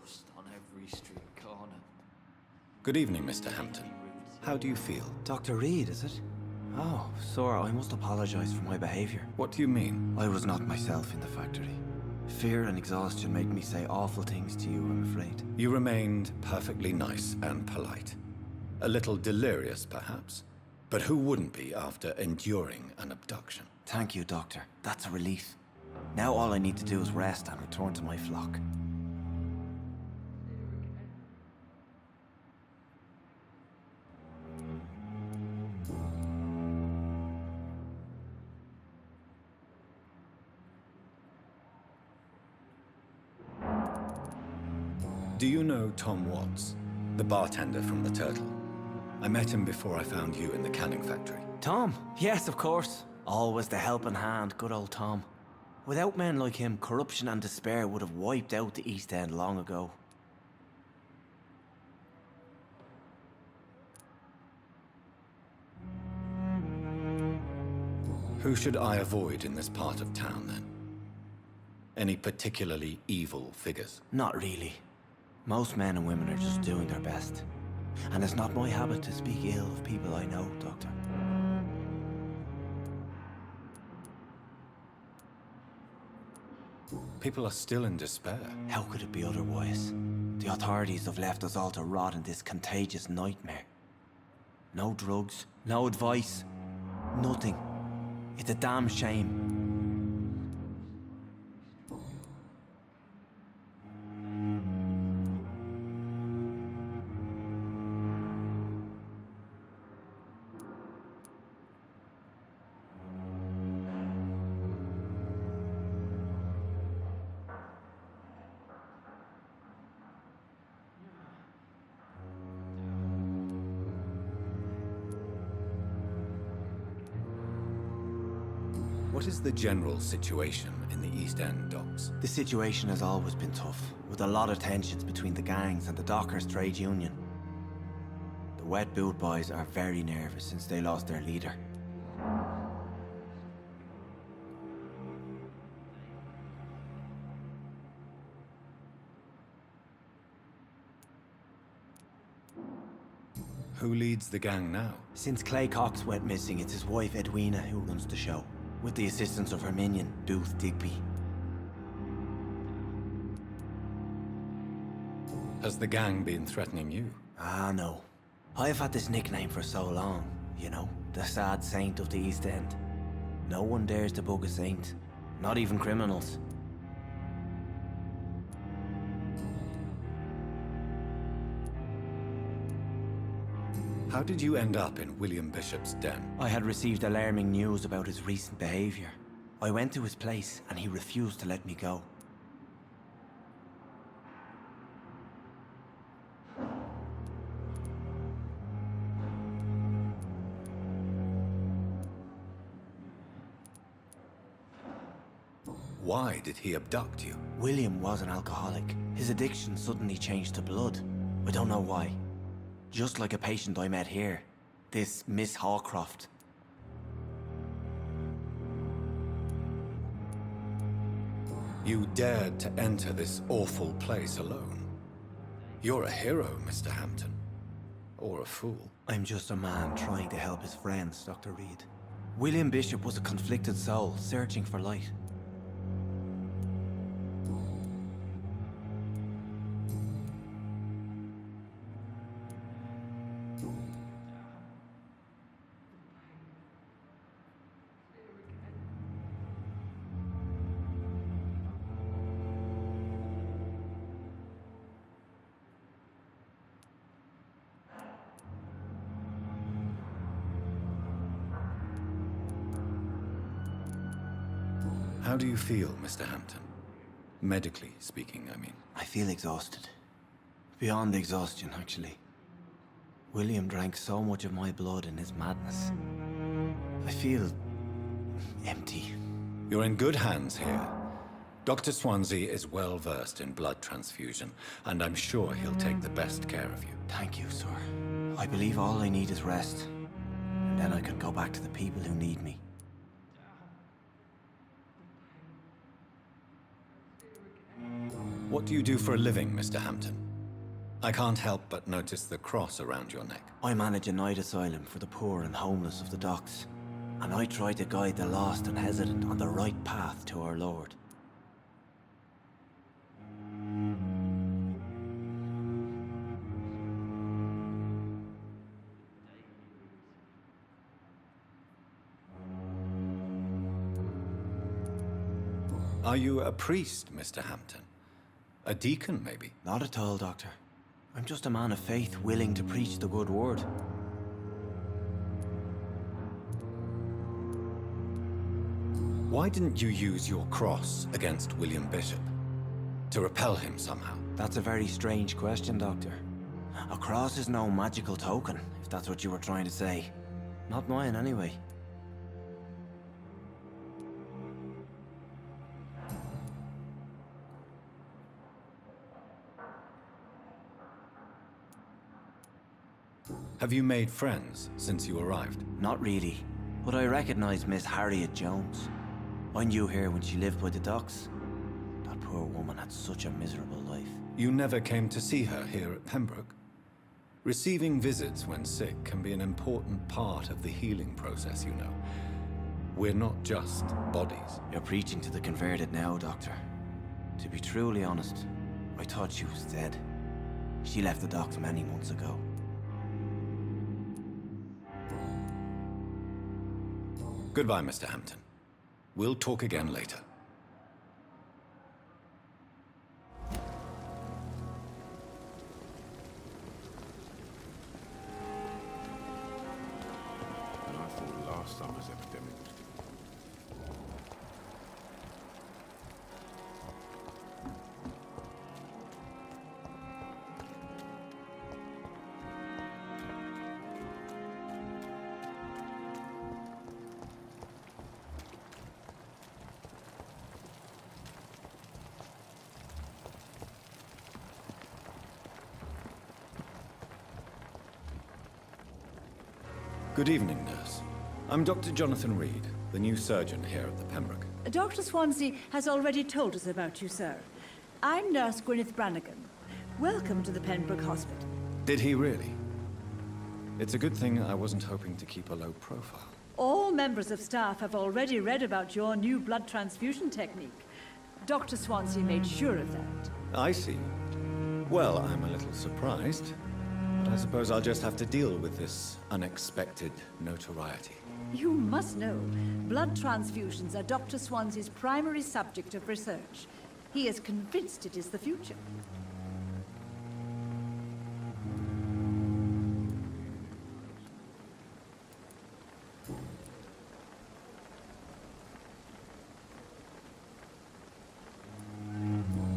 dust on every street corner. Good evening, Mr. Hampton. How do you feel? Dr. Reed, is it? Oh, sir, I must apologize for my behavior. What do you mean? I was not myself in the factory. Fear and exhaustion made me say awful things to you, I'm afraid. You remained perfectly nice and polite. A little delirious, perhaps. But who wouldn't be after enduring an abduction? Thank you, Doctor. That's a relief. Now all I need to do is rest and return to my flock. Do you know Tom Watts, the bartender from the Turtle? I met him before I found you in the canning factory. Tom? Yes, of course. Always the helping hand, good old Tom. Without men like him, corruption and despair would have wiped out the East End long ago. Who should I avoid in this part of town, then? Any particularly evil figures? Not really. Most men and women are just doing their best. And it's not my habit to speak ill of people I know, Doctor. People are still in despair. How could it be otherwise? The authorities have left us all to rot in this contagious nightmare. No drugs, no advice, nothing. It's a damn shame. What is the general situation in the East End docks? The situation has always been tough, with a lot of tensions between the gangs and the Dockers trade union. The wet boot boys are very nervous since they lost their leader. Who leads the gang now? Since Clay Cox went missing, it's his wife Edwina who runs the show, with the assistance of her minion, Booth Digby. Has the gang been threatening you? Ah, no. I've had this nickname for so long, you know, the sad saint of the East End. No one dares to bug a saint, not even criminals. How did you end up in William Bishop's den? I had received alarming news about his recent behavior. I went to his place and he refused to let me go. Why did he abduct you? William was an alcoholic. His addiction suddenly changed to blood. I don't know why. Just like a patient I met here. This Miss Hawcroft. You dared to enter this awful place alone. You're a hero, Mr. Hampton. Or a fool. I'm just a man trying to help his friends, Dr. Reed. William Bishop was a conflicted soul, searching for light. How do you feel, Mr. Hampton? Medically speaking, I mean. I feel exhausted. Beyond exhaustion, actually. William drank so much of my blood in his madness. I feel empty. You're in good hands here. Dr. Swansea is well versed in blood transfusion, and I'm sure he'll take the best care of you. Thank you, sir. I believe all I need is rest. And then I can go back to the people who need me. What do you do for a living, Mr. Hampton? I can't help but notice the cross around your neck. I manage a night asylum for the poor and homeless of the docks, and I try to guide the lost and hesitant on the right path to our Lord. Are you a priest, Mr. Hampton? A deacon, maybe? Not at all, Doctor. I'm just a man of faith willing to preach the good word. Why didn't you use your cross against William Bishop? To repel him somehow? That's a very strange question, Doctor. A cross is no magical token, if that's what you were trying to say. Not mine, anyway. Have you made friends since you arrived? Not really, but I recognize Miss Harriet Jones. I knew her when she lived by the docks. That poor woman had such a miserable life. You never came to see her here at Pembroke? Receiving visits when sick can be an important part of the healing process, you know. We're not just bodies. You're preaching to the converted now, Doctor. To be truly honest, I thought she was dead. She left the docks many months ago. Goodbye, Mr. Hampton. We'll talk again later. And I thought last summer's epidemic was... Good evening, nurse. I'm Dr. Jonathan Reed, the new surgeon here at the Pembroke. Dr. Swansea has already told us about you, sir. I'm Nurse Gwyneth Brannigan. Welcome to the Pembroke Hospital. Did he really? It's a good thing I wasn't hoping to keep a low profile. All members of staff have already read about your new blood transfusion technique. Dr. Swansea made sure of that. I see. Well, I'm a little surprised, but I suppose I'll just have to deal with this unexpected notoriety. You must know, blood transfusions are Dr. Swansea's primary subject of research. He is convinced it is the future.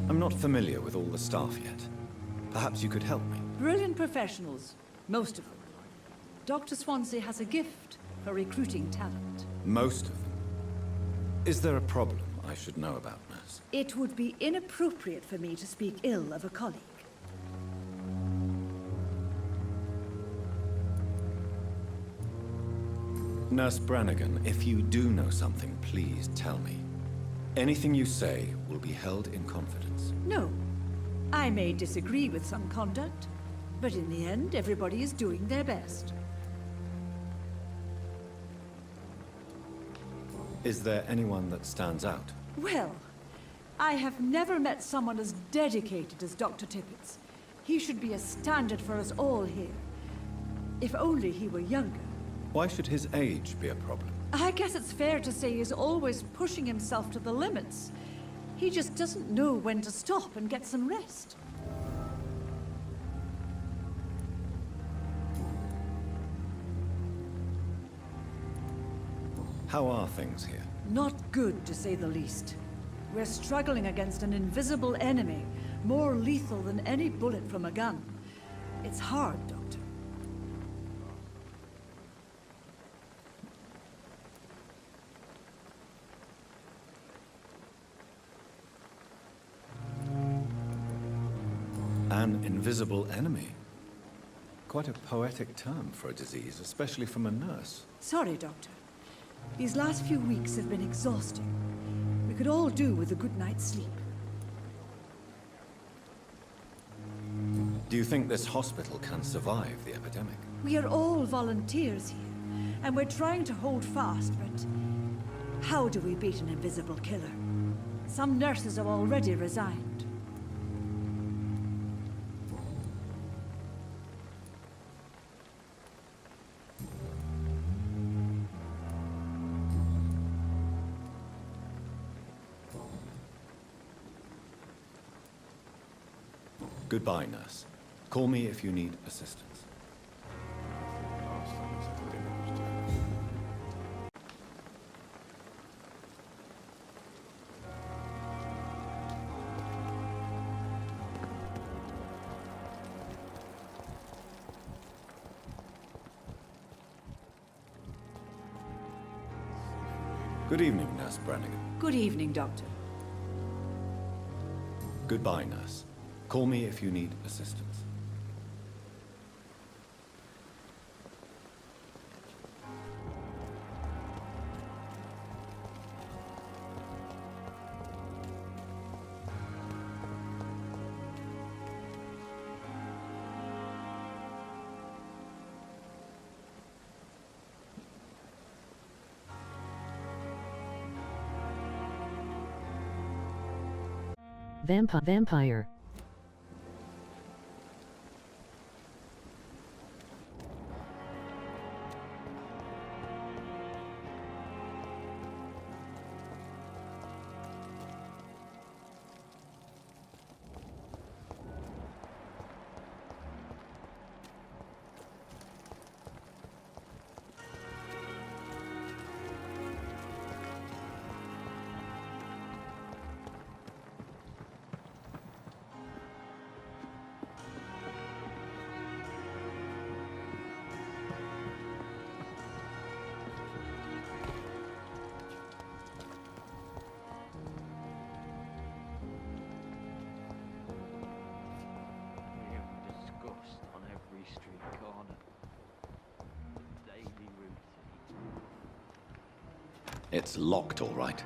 I'm not familiar with all the staff yet. Perhaps you could help me. Brilliant professionals, most of them. Dr. Swansea has a gift for recruiting talent. Most of them. Is there a problem I should know about, nurse? It would be inappropriate for me to speak ill of a colleague. Nurse Brannigan, if you do know something, please tell me. Anything you say will be held in confidence. No. I may disagree with some conduct, but in the end, everybody is doing their best. Is there anyone that stands out? Well, I have never met someone as dedicated as Dr. Tippett's. He should be a standard for us all here. If only he were younger. Why should his age be a problem? I guess it's fair to say he's always pushing himself to the limits. He just doesn't know when to stop and get some rest. How are things here? Not good, to say the least. We're struggling against an invisible enemy, more lethal than any bullet from a gun. It's hard, Doctor. An invisible enemy? Quite a poetic term for a disease, especially from a nurse. Sorry, Doctor. These last few weeks have been exhausting. We could all do with a good night's sleep. Do you think this hospital can survive the epidemic? We are all volunteers here, and we're trying to hold fast, but how do we beat an invisible killer? Some nurses have already resigned. Goodbye, nurse. Call me if you need assistance. Last time this epidemic was doing. Good evening, Nurse Brannigan. Good evening, Doctor. Goodbye, nurse. Call me if you need assistance. Vampyr. Disgust on every street corner. Daily routine. It's locked, all right.